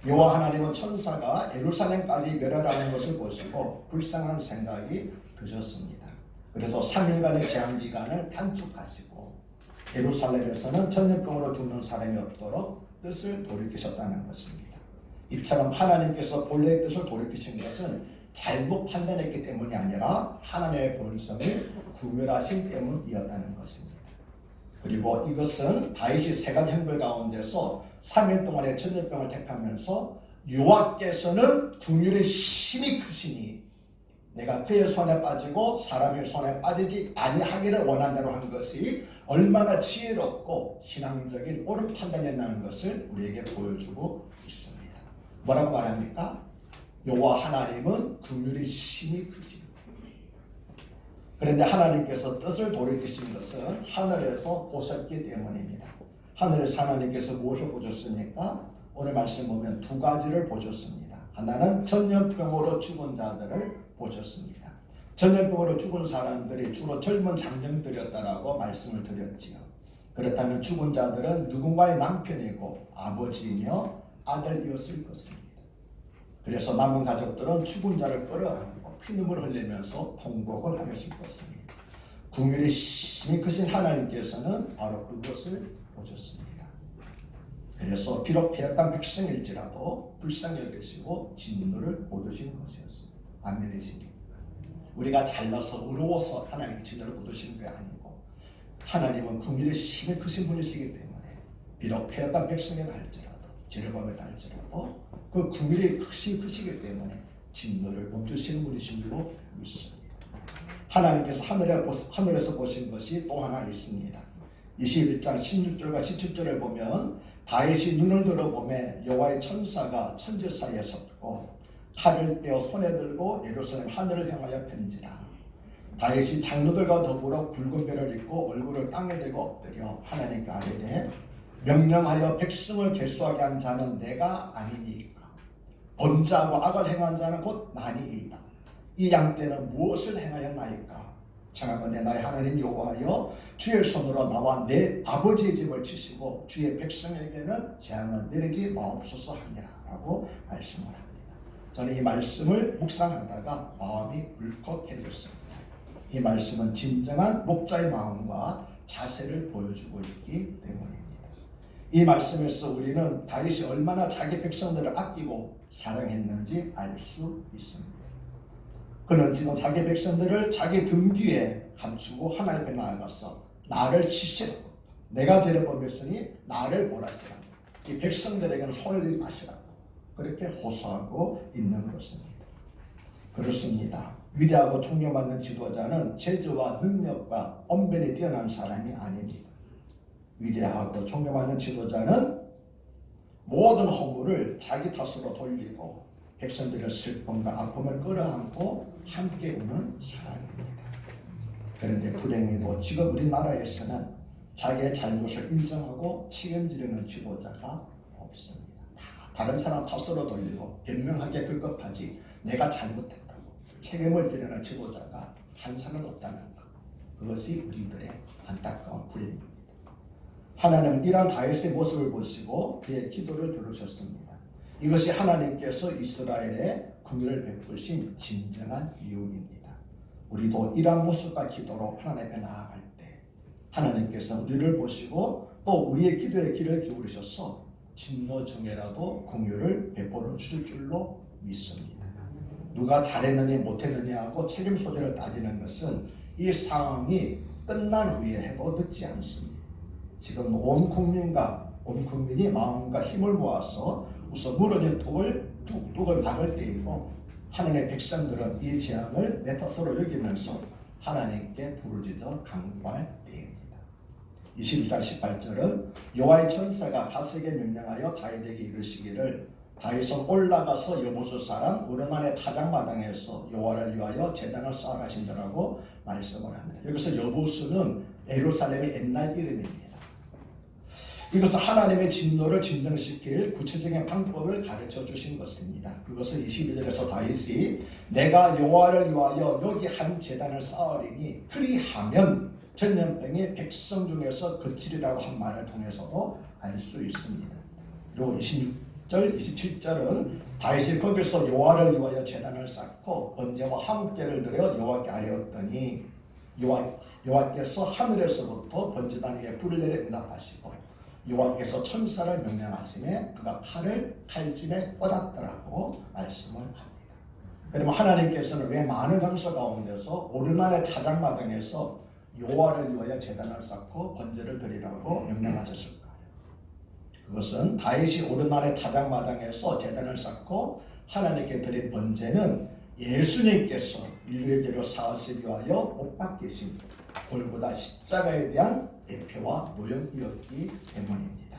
여호와 하나님은 천사가 예루살렘까지 멸하라는 것을 보시고 불쌍한 생각이 드셨습니다. 그래서 3일간의 제한기간을 단축하시고 예루살렘에서는 전염병으로 죽는 사람이 없도록 뜻을 돌이키셨다는 것입니다. 이처럼 하나님께서 본래의 뜻을 돌이키신 것은 잘못 판단했기 때문이 아니라 하나님의 본성이 구별하신 때문이었다는 것입니다. 그리고 이것은 다윗이 세 가지 형벌 가운데서 3일 동안의 전염병을 택하면서 여호와께서는 긍휼의 심히 크시니 내가 그의 손에 빠지고 사람의 손에 빠지지 아니하기를 원한다고 한 것이 얼마나 지혜롭고 신앙적인 옳은 판단이었다는 것을 우리에게 보여주고 있습니다. 뭐라고 말합니까? 여호와 하나님은 긍휼이 심히 크십니다. 그런데 하나님께서 뜻을 돌이키신 것은 하늘에서 보셨기 때문입니다. 하늘에서 하나님께서 무엇을 보셨습니까? 오늘 말씀 보면 두 가지를 보셨습니다. 하나는 전염병으로 죽은 자들을 보셨습니다. 전염병으로 죽은 사람들이 주로 젊은 장년들이었다라고 말씀을 드렸지요. 그렇다면 죽은 자들은 누군가의 남편이고 아버지이며 아들이었을 것입니다. 그래서 남은 가족들은 죽은 자를 끌어안고 피눈물 흘리면서 통곡을 하였을 것입니다. 긍휼이 심히 크신 하나님께서는 바로 그것을 보셨습니다. 그래서 비록 패역한 백성일지라도 불쌍히 여기시고 진노를 보여주신 것이었습니다. 아멘이십니까? 우리가 잘나서 의로워서 하나님께 진노를 보여주시는 게 아니고 하나님은 긍휼이 심히 크신 분이시기 때문에 비록 패역한 백성이라 할지라도 죄를 범했다 할지라도 그 긍휼이 크시 크시기 때문에 진노를 멈추시는 분이신 줄로 믿습니다. 하나님께서 하늘에서 보신 것이 또 하나 있습니다. 21장 16절과 17절을 보면 다윗이 눈을 들어보매 여호와의 천사가 천지 사이에 섰고 칼을 떼어 손에 들고 예루살렘 하늘을 향하여 편지라. 다윗이 장로들과 더불어 굵은 배를 입고 얼굴을 땅에 대고 엎드려 하나님께 아뢰되 명령하여 백성을 결수하게 한 자는 내가 아니니까 범죄하고 악을 행한 자는 곧 나니이다. 이 양떼는 무엇을 행하였나이까? 청하건대 나의 하나님 여호와여 주의 손으로 나와 내 아버지의 집을 치시고 주의 백성에게는 재앙을 내리지 마옵소서 하니라 라고 말씀을 합니다. 저는 이 말씀을 묵상하다가 마음이 울컥해졌습니다. 이 말씀은 진정한 목자의 마음과 자세를 보여주고 있기 때문입니다. 이 말씀에서 우리는 다윗이 얼마나 자기 백성들을 아끼고 사랑했는지 알 수 있습니다. 그는 지금 자기 백성들을 자기 등 뒤에 감추고 하나님 앞에 나아가서 나를 치시라고, 내가 죄를 범했으니 나를 벌하시라고, 이 백성들에게는 손을 대지 마시라고 그렇게 호소하고 있는 것입니다. 그렇습니다. 위대하고 존경받는 지도자는 재주와 능력과 언변이 뛰어난 사람이 아닙니다. 위대하고 존경받는 지도자는 모든 허물을 자기 탓으로 돌리고 백성들의 슬픔과 아픔을 끌어안고 함께 우는 사람입니다. 그런데 불행히도 지금 우리나라에서는 자기의 잘못을 인정하고 책임지려는 지도자가 없습니다. 다른 사람 탓으로 돌리고 변명하게 급급하지 내가 잘못했다고 책임을 지려는 지도자가 한 사람 없다는 것, 그것이 우리들의 안타까운 불행입니다. 하나님은 이러한 다윗의 모습을 보시고 그의 기도를 들으셨습니다. 이것이 하나님께서 이스라엘에 긍휼을 베푸신 진정한 이유입니다. 우리도 이러한 모습과 기도로 하나님 앞에 나아갈 때 하나님께서 우리를 보시고 또 우리의 기도에 귀를 기울이셔서 진노 중에라도 긍휼을 베풀어 주실 줄로 믿습니다. 누가 잘했느냐 못했느냐 하고 책임 소재를 따지는 것은 이 상황이 끝난 후에 해도 늦지 않습니다. 지금 온 국민이 마음과 힘을 모아서 우선 무너진 뚝을 막을 때이고 하나님의 백성들은 이 재앙을 내 탓으로 여기면서 하나님께 부르짖어 간구할 때입니다. 21장 18절은 여호와의 천사가 갓세게 명령하여 다윗에게 이르시기를 다윗은 올라가서 여보수 사람 오르만의 타작마당에서 여호와를 위하여 제단을 쌓아 가신다라고 말씀을 합니다. 여기서 여보수는 예루살렘의 옛날 이름입니다. 이것은 하나님의 진노를 진정시킬 구체적인 방법을 가르쳐 주신 것입니다. 그것은 22절에서 다윗이 내가 여호와를 위하여 여기 한 제단을 쌓으리니 그리하면 전염병이 백성 중에서 그치리라고 한 말을 통해서도 알 수 있습니다. 그리고 26절, 27절은 다윗이 거기서 여호와를 위하여 제단을 쌓고 번제와 화목제를 드려 여호와께 아뢰었더니 여호와께서 하늘에서부터 번제단 위에 불을 내려 응답하시고 여호와께서 천사를 명령하심에 그가 칼을 칼집에 꽂았더라고 말씀을 합니다. 그러면 하나님께서는 왜 많은 장소 가운데서 오르만의 타작마당에서 여호와를 위하여 제단을 쌓고 번제를 드리라고 명령하셨을까요? 그것은 다윗이 오르만의 타작마당에서 제단을 쌓고 하나님께 드린 번제는 예수님께서 인류의 죄를 사하시기 위하여 못 박히신 골고다 십자가에 대한 대표와 모형이었기 때문입니다.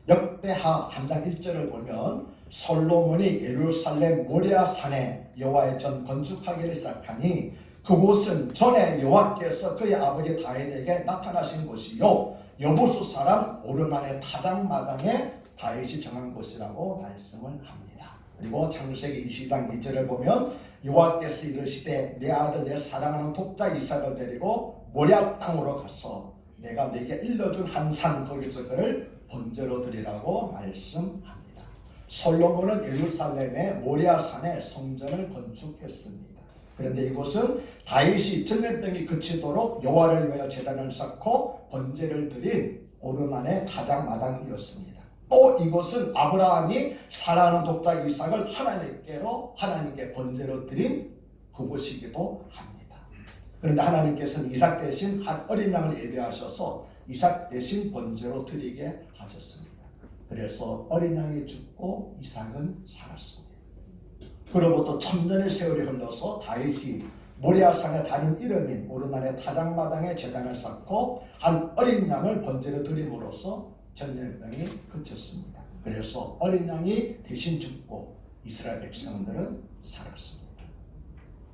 역대하 3장 1절을 보면 솔로몬이 예루살렘 모리아 산에 여호와의 전 건축하기를 시작하니 그곳은 전에 여호와께서 그의 아버지 다윗에게 나타나신 곳이요 여보수 사람 오르만의 타작마당에 다윗이 정한 곳이라고 말씀을 합니다. 그리고 창세기 20장 2절을 보면 여호와께서 이르시되 내 아들 내 사랑하는 독자 이삭을 데리고 모리아 땅으로 가서 내가 내게 일러준 한 산 거기서 그를 번제로 드리라고 말씀합니다. 솔로몬은 예루살렘의 모리아 산에 성전을 건축했습니다. 그런데 이곳은 다윗이 전염병이 그치도록 여호와를 위하여 제단을 쌓고 번제를 드린 오르만의 타작마당이었습니다. 또 이곳은 아브라함이 사랑하는 독자 이삭을 하나님께 번제로 드린 그곳이기도 합니다. 그런데 하나님께서는 이삭 대신 한 어린 양을 예배하셔서 이삭 대신 번제로 드리게 하셨습니다. 그래서 어린 양이 죽고 이삭은 살았습니다. 그로부터 1000년의 세월이 흘러서 다윗이 모리아산의 다른 이름인 오르만의 타작마당에 제단을 쌓고 한 어린 양을 번제로 드림으로써 전염병이 그쳤습니다. 그래서 어린 양이 대신 죽고 이스라엘 백성들은 살았습니다.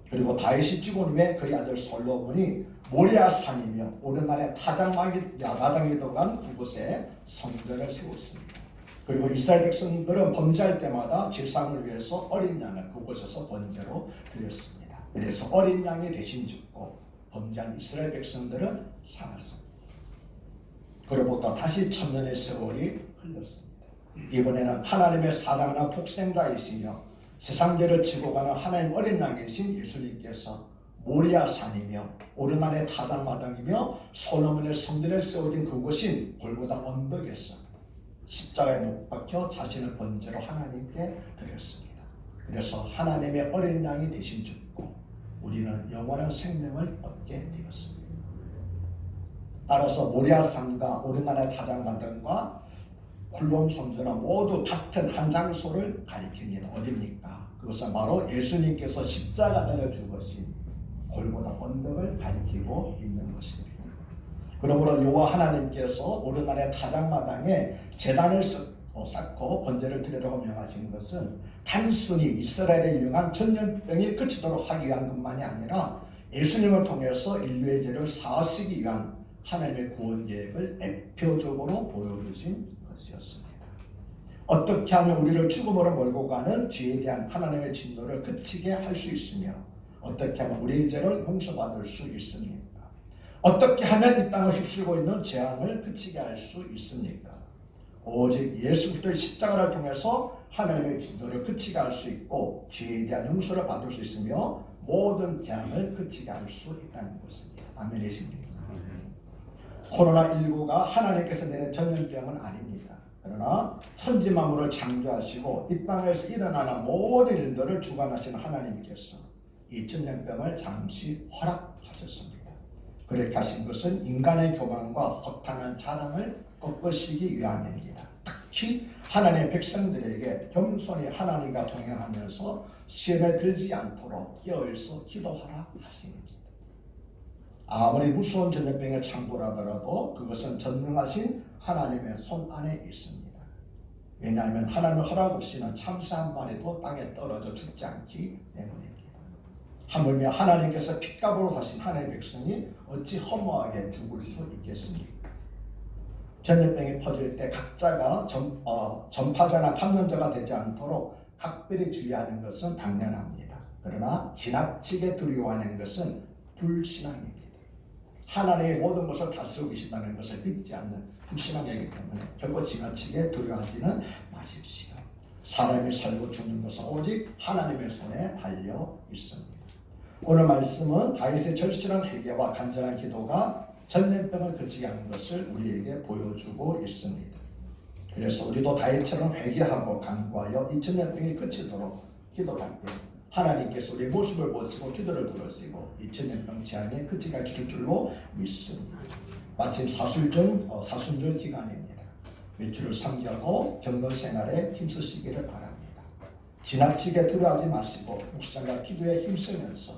그리고 다윗이 죽은 후에 그의 아들 솔로몬이 모리아산이며 오르만의 타작마당에도 간 그곳에 성전을 세웠습니다. 그리고 이스라엘 백성들은 범죄할 때마다 제사를 위해서 어린 양을 그곳에서 번제로 드렸습니다. 그래서 어린 양이 대신 죽고 범죄한 이스라엘 백성들은 살았습니다. 그로부터 다시 1000년의 세월이 흘렀습니다. 이번에는 하나님의 사랑하는 독생자이시며 세상 죄를 지고 가는 하나님 어린 양이신 예수님께서 모리아산이며 오르만의 타작마당이며 솔로몬의 성전에 세워진 그곳인 골고다 언덕에서 십자가에 못 박혀 자신을 번제로 하나님께 드렸습니다. 그래서 하나님의 어린 양이 대신 죽고 우리는 영원한 생명을 얻게 되었습니다. 따라서 모리아산과 오르만의 타작마당과 굴롬 성전은 모두 같은 한 장소를 가리킵니다. 어디입니까? 그것은 바로 예수님께서 십자가 달려 죽으신 골고다 언덕을 가리키고 있는 것입니다. 그러므로 여호와 하나님께서 오르만의 타작마당에 제단을 쌓고 번제를 드리라고 명하신 것은 단순히 이스라엘에 유행한 전염병이 그치도록 하기 위한 것만이 아니라 예수님을 통해서 인류의 죄를 사하시기 위한 하나님의 구원 계획을 대표적으로 보여주신 것이었습니다. 어떻게 하면 우리를 죽음으로 몰고 가는 죄에 대한 하나님의 진노를 그치게 할 수 있으며 어떻게 하면 우리의 죄를 용서받을 수 있습니까? 어떻게 하면 이 땅을 휩쓸고 있는 재앙을 그치게 할 수 있습니까? 오직 예수 그리스도의 십자가를 통해서 하나님의 진노를 그치게 할 수 있고 죄에 대한 용서를 받을 수 있으며 모든 재앙을 그치게 할 수 있다는 것입니다. 아멘이십니까? 코로나19가 하나님께서 내는 전염병은 아닙니다. 그러나 천지만물을 창조하시고 이 땅에서 일어나는 모든 일들을 주관하시는 하나님께서 이 전염병을 잠시 허락하셨습니다. 그렇게 하신 것은 인간의 교만과 허탄한 자랑을 꺾으시기 위함입니다. 특히 하나님의 백성들에게 겸손히 하나님과 동행하면서 시험에 들지 않도록 깨어있어 기도하라 하십니다. 아무리 무서운 전염병에 창궐하더라도 그것은 전능하신 하나님의 손 안에 있습니다. 왜냐하면 하나님의 허락 없이는 참새 한 마리도 땅에 떨어져 죽지 않기 때문입니다. 하물며 하나님께서 핏값으로 사신 하나님의 백성이 어찌 허무하게 죽을 수 있겠습니까? 전염병이 퍼질 때 각자가 전파자나 감염자가 되지 않도록 각별히 주의하는 것은 당연합니다. 그러나 지나치게 두려워하는 것은 불신앙입니다. 하나님의 모든 것을 다스리고 계신다는 것을 믿지 않는 불신앙이기 때문에 결코 지나치게 두려워하지는 마십시오. 사람이 살고 죽는 것은 오직 하나님의 손에 달려 있습니다. 오늘 말씀은 다윗의 절실한 회개와 간절한 기도가 전염병을 그치게 하는 것을 우리에게 보여주고 있습니다. 그래서 우리도 다윗처럼 회개하고 간구하여 이 전염병이 그치도록 기도할 때 하나님께서 우리의 모습을 보시고 기도를 들으시고 이 전염병 재앙이 그치게 하실 줄로 믿습니다. 마침 사순절 기간입니다. 외출을 상기하고 경건 생활에 힘쓰시기를 바랍니다. 지나치게 두려워하지 마시고 묵상과 기도에 힘쓰면서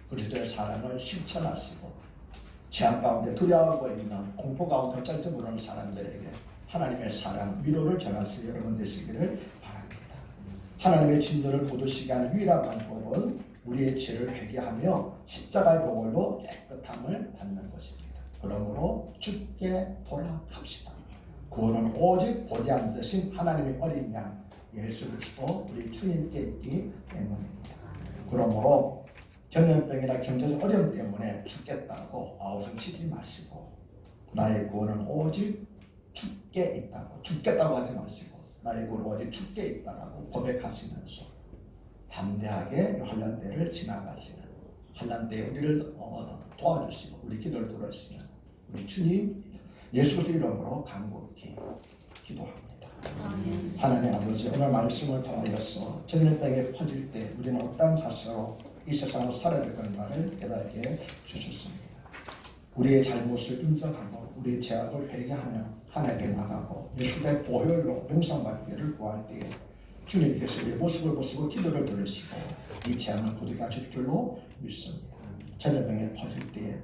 그리스도의 사랑을 실천하시고 재앙 가운데 두려워하고 있는 공포 가운데 짤지 모르는 사람들에게 하나님의 사랑, 위로를 전하실 여러분 되시기를 바랍니다. 하나님의 진노를 거두시게 하는 유일한 방법은 우리의 죄를 회개하며 십자가의 보혈로 깨끗함을 받는 것입니다. 그러므로 주께 돌아갑시다. 구원은 오직 보지 않으신 하나님의 어린 양 예수 그리스도 우리 주님께 있기 때문입니다. 그러므로 전염병이나 경제적 어려움 때문에 죽겠다고 아우성치지 마시고 나의 구원은 오직 주께 있다고 죽겠다고 하지 마시고 나의 구원은 오직 주께 있다라고 고백하시면서 담대하게 환난 때를 지나가시는 환난 때에 우리를 도와주시고 우리 기도를 들으시는 우리 주님 예수 그리스도 이름으로 간곡히 기도합니다. 아멘. 하나님 아버지 오늘 말씀을 통하여서 전염병이 퍼질 때 우리는 어떤 자세로 이 세상으로 살아야 될 것인가를 깨닫게 주셨습니다. 우리의 잘못을 인정하고 우리의 죄악을 회개하며 하나님께 나가고 예수의 보혈로 용서받기를 구할 때에 주님께서 우리의 모습을 보시고 기도를 들으시고 이 재앙을 부득이 하실 줄로 믿습니다. 전염병이 퍼질 때에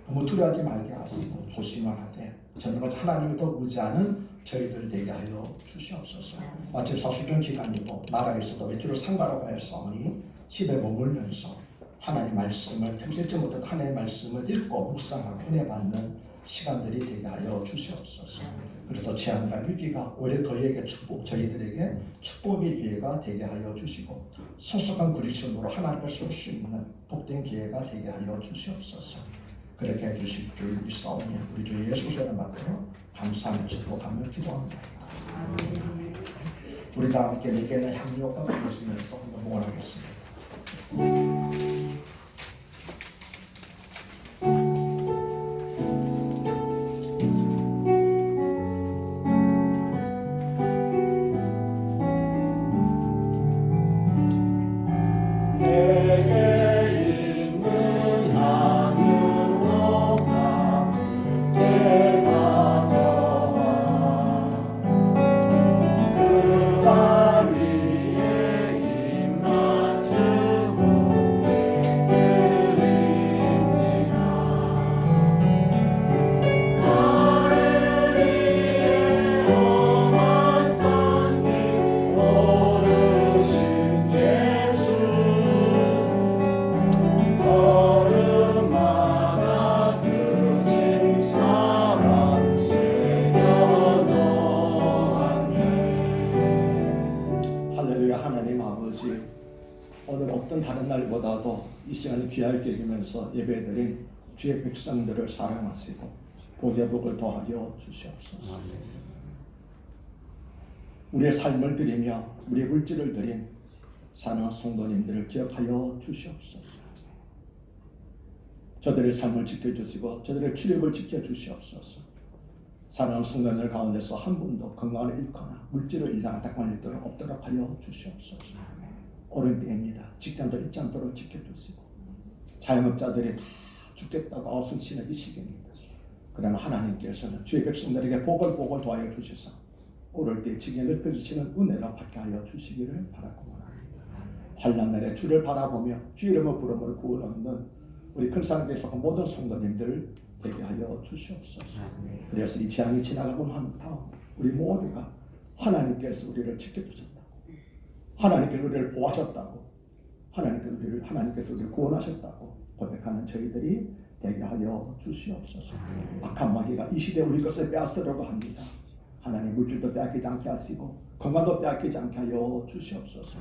너무 두려워하지 말게 하시고 조심을 하되 전능하신 하나님을 더 의지하는 저희들 되게 하여 주시옵소서. 마침 사수경 기간이고 나라에서도 외출을 상가라고 하였사오니 집에 머물면서 하나님 말씀을 평소 잊지 못한 하나님의 말씀을 읽고 묵상하고 은혜 받는 시간들이 되게 하여 주시옵소서. 그래서 재앙과 위기가 오히려 저희에게 저희들에게 축복의 기회가 되게 하여 주시고 성숙한 그리스도로 하나님을 쏠 수 있는 복된 기회가 되게 하여 주시옵소서. 그렇게 해주실 줄 믿사오며 우리 주 예수 그리스도를 받들어 감사하며 축복하며 기도합니다. 우리 다 함께 내게는 향유가 부르시면서 한번 응원하겠습니다. 오늘 어떤 다른 날보다도 이 시간을 귀하게 여기면서 예배드린 주의 백성들을 사랑하시고 복의 복을 더하여 주시옵소서. 우리의 삶을 드리며 우리의 물질을 드린 사랑하는 성도님들을 기억하여 주시옵소서. 저들의 삶을 지켜주시고 저들의 출입을 지켜주시옵소서. 사랑하는 성도님들 가운데서 한 분도 건강을 잃거나 물질을 잃지 안타까운 일들은 없도록 하여 주시옵소서. 옳은 때입니다. 직장도 잃지 않도록 지켜주시고 자영업자들이 다 죽겠다고 아우성치는 이 시기입니다. 그러나 하나님께서는 주의 백성들에게 복을 도하여 주셔서 오를 때 지게 넓혀주시는 은혜를 받게 하여 주시기를 바라고 원합니다. 환난 날에 주를 바라보며 주 이름을 부르며 구원 얻는 우리 큰사랑교회 속한 모든 성도님들 되게 하여 주시옵소서. 그래서 이 재앙이 지나가고 난 다음 우리 모두가 하나님께서 우리를 지켜주셨다고, 하나님께서 우리를 보호하셨다고, 하나님께서 우리를 구원하셨다고 고백하는 저희들이 되게 하여 주시옵소서. 악한 마귀가 이 시대 우리 것을 빼앗으려고 합니다. 하나님 물질도 빼앗기지 않게 하시고 건강도 빼앗기지 않게 하여 주시옵소서.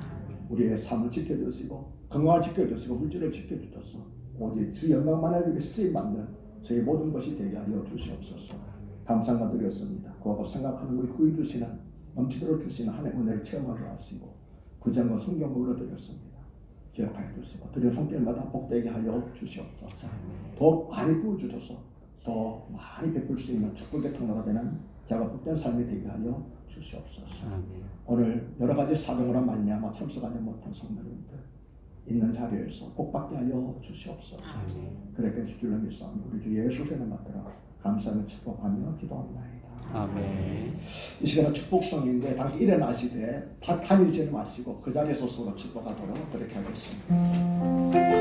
우리의 삶을 지켜주시고 건강을 지켜주시고 물질을 지켜주셔서 오직 주 영광만을 위해 쓰임받는 저희 모든 것이 되게 하여 주시옵소서. 감사가 드렸습니다. 그하고 생각하는 우리 후히 주시는 넘치도록 주시는 하나님의 은혜를 체험하게 하시고 구장과 성경으로 드렸습니다. 기억하여 주시고 드린 손길마다 복되게 하여 주시옵소서. 더 많이 부어주셔서 더 많이 베풀 수 있는 축복의 통로가 되는 자가 복된 삶이 되게 하여 주시옵소서. 오늘 여러 가지 사정으로 말미암아 참석하지 못한 성도님들 있는 자리에서 복받게 하여 주시옵소서. 그렇게 주줄로 믿사오니 우리 주 예수님을 받들어 감사하며 축복하며 기도합나이다. 아멘. 이 시간은 축복성인데 당기 일어나시되 다 다니지 마시고 그 자리에서 서로 축복하도록 그렇게 하겠습니다.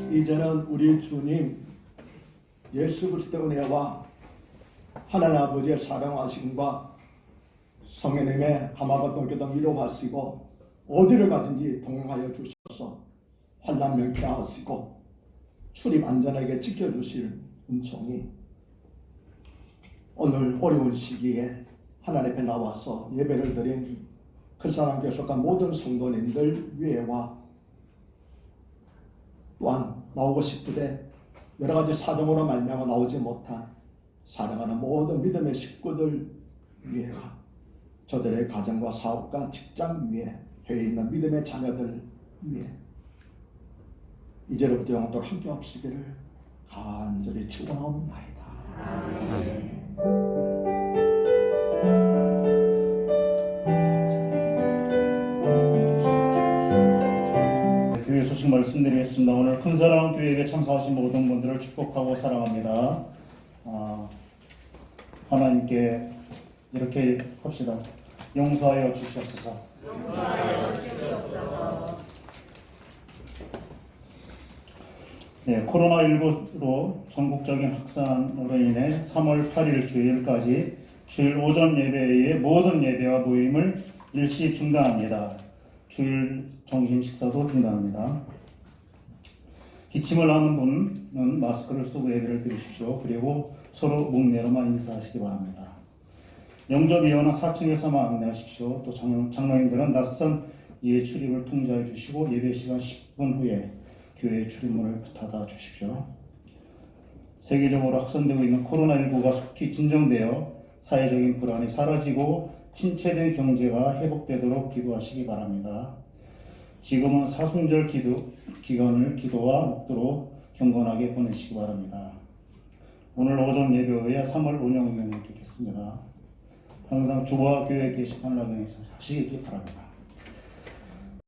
이제는 우리 주님 예수 그리스도의 은혜와 하나님 아버지의 사랑하심과 성령님의 감화가 동교동 이루어가시고 어디를 가든지 동행하여 주셔서 환난 명쾌하시고 출입 안전하게 지켜주실 은총이 오늘 어려운 시기에 하나님 앞에 나와서 예배를 드린 큰사랑교회 속한 모든 성도님들 위에와 또한 나오고 싶으되 여러 가지 사정으로 말미암아 나오지 못한 사랑하는 모든 믿음의 식구들 위에와 저들의 가정과 사업과 직장 위에 해외에 있는 믿음의 자녀들 위에 이제로부터 영원토록 함께 없으기를 간절히 축원하옵나이다. 교회 소식 말씀드리겠습니다. 오늘 큰사랑 교회에 참석하신 모든 분들을 축복하고 사랑합니다. 하나님께 이렇게 합시다. 용서하여 주시옵소서. 네, 코로나19로 전국적인 확산으로 인해 3월 8일 주일까지 주일 오전 예배의 모든 예배와 모임을 일시 중단합니다. 주일 점심 식사도 중단합니다. 기침을 하는 분은 마스크를 쓰고 예배를 드리십시오. 그리고 서로 목내로만 인사하시기 바랍니다. 영접위원은 4층에서만 안내하십시오. 또 장로님들은 낯선 이해 출입을 통제해 주시고 예배 시간 10분 후에 교회 출입문을 닫아 주십시오. 세계적으로 확산되고 있는 코로나19가 속히 진정되어 사회적인 불안이 사라지고 침체된 경제가 회복되도록 기도하시기 바랍니다. 지금은 사순절 기간을 기도와 묵도로 경건하게 보내시기 바랍니다. 오늘 오전 예배 후에 3월 운영위원회 있겠습니다. 항상 주보와 교회 게시판을 확인하시기 바랍니다.